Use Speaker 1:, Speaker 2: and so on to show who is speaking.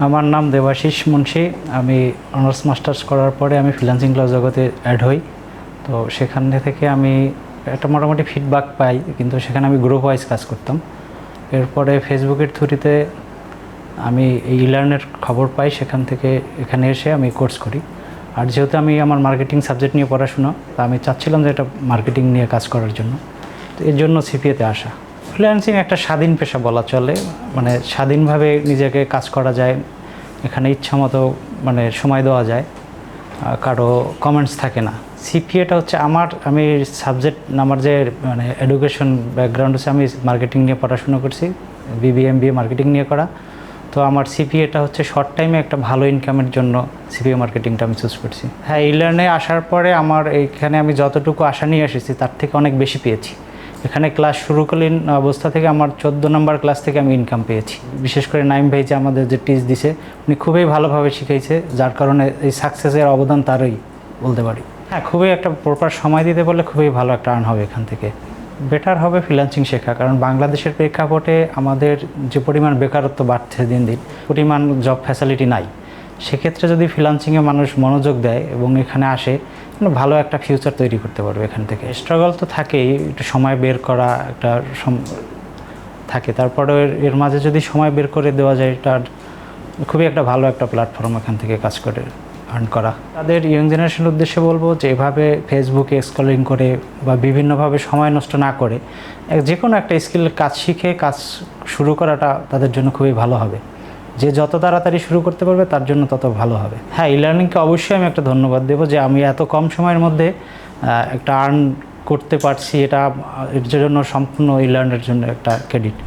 Speaker 1: আমার নাম দেবাশিস মুন্সি। আমি অনার্স মাস্টার্স করার পরে আমি ফ্রিল্যান্সিং ক্লাস জগতে অ্যাড হই। তো সেখান থেকে আমি একটা মোটামুটি ফিডব্যাক পাই, কিন্তু সেখানে আমি গ্রুপ ওয়াইজ কাজ করতাম। এরপরে ফেসবুকের থ্রুতে আমি এই লার্নের খবর পাই, সেখান থেকে এখানে এসে আমি কোর্স করি। আর যেহেতু আমি আমার মার্কেটিং সাবজেক্ট নিয়ে পড়াশোনা, তা আমি চাচ্ছিলাম যে এটা মার্কেটিং নিয়ে কাজ করার জন্য, তো এর জন্য সিপিএতে আসা। ফ্রিল্যান্সিং একটা স্বাধীন পেশা বলা চলে, মানে স্বাধীনভাবে নিজেকে কাজ করা যায়। এখানে ইচ্ছামতো সময় দেওয়া যায়, কারো কমেন্টস থাকে না। সিপিএটা হচ্ছে আমি সাবজেক্ট আমার যে এডুকেশন ব্যাকগ্রাউন্ড হচ্ছে, আমি মার্কেটিং নিয়ে পড়াশোনা করছি, বিবিএমবিএ মার্কেটিং নিয়ে করা। তো আমার সিপিএটা হচ্ছে শর্ট টাইমে একটা ভালো ইনকামের জন্য সিপিএ মার্কেটিংটা আমি চুজ করছি। হ্যাঁ, এই লার্নে আসার পরে আমার এইখানে আমি যতটুকু আশা নিয়ে এসেছি তার থেকে অনেক বেশি পেয়েছি। এখানে ক্লাস শুরুকালীন অবস্থা থেকে আমার 14 নম্বর ক্লাস থেকে আমি ইনকাম পেয়েছি। বিশেষ করে নাইম ভাই যে আমাদের যে টিচ দিছে, উনি খুবই ভালোভাবে শিখাইছে, যার কারণে এই সাকসেসের অবদান তারই বলতে পারি। হ্যাঁ, খুবই একটা প্রপার সময় দিতে পারলে খুবই ভালো একটা আর্ন হবে এখান থেকে। বেটার হবে ফ্রিল্যান্সিং শেখা, কারণ বাংলাদেশের প্রেক্ষাপটে আমাদের যে পরিমাণ বেকারত্ব বাড়ছে দিন দিন, পরিমাণ জব ফ্যাসিলিটি নাই। সেক্ষেত্রে যদি ফ্রিল্যান্সিংয়ে মানুষ মনোযোগ দেয় এবং এখানে আসে, ভালো একটা ফিউচার তৈরি করতে পারবে এখান থেকে। স্ট্রাগল তো থাকেই, একটু সময় বের করা একটা থাকে, তারপরে এর মাঝে যদি সময় বের করে দেওয়া যায়, এটা খুবই একটা ভালো একটা প্ল্যাটফর্ম এখান থেকে কাজ করে আর্ন করা। তাদের ইয়ং জেনারেশনের উদ্দেশ্যে বলবো যে এভাবে ফেসবুকে স্ক্রলিং করে বা বিভিন্নভাবে সময় নষ্ট না করে যে কোনো একটা স্কিলের কাজ শিখে কাজ শুরু করাটা তাদের জন্য খুবই ভালো হবে। যে যত তাড়াতাড়ি শুরু করতে পারবে তার জন্য তত ভালো হবে। হ্যাঁ, ই লার্নিংকে অবশ্যই আমি একটা ধন্যবাদ দেবো যে আমি এত কম সময়ের মধ্যে একটা আর্ন করতে পারছি, এর জন্য সম্পূর্ণ ই লার্নের জন্য একটা ক্রেডিট।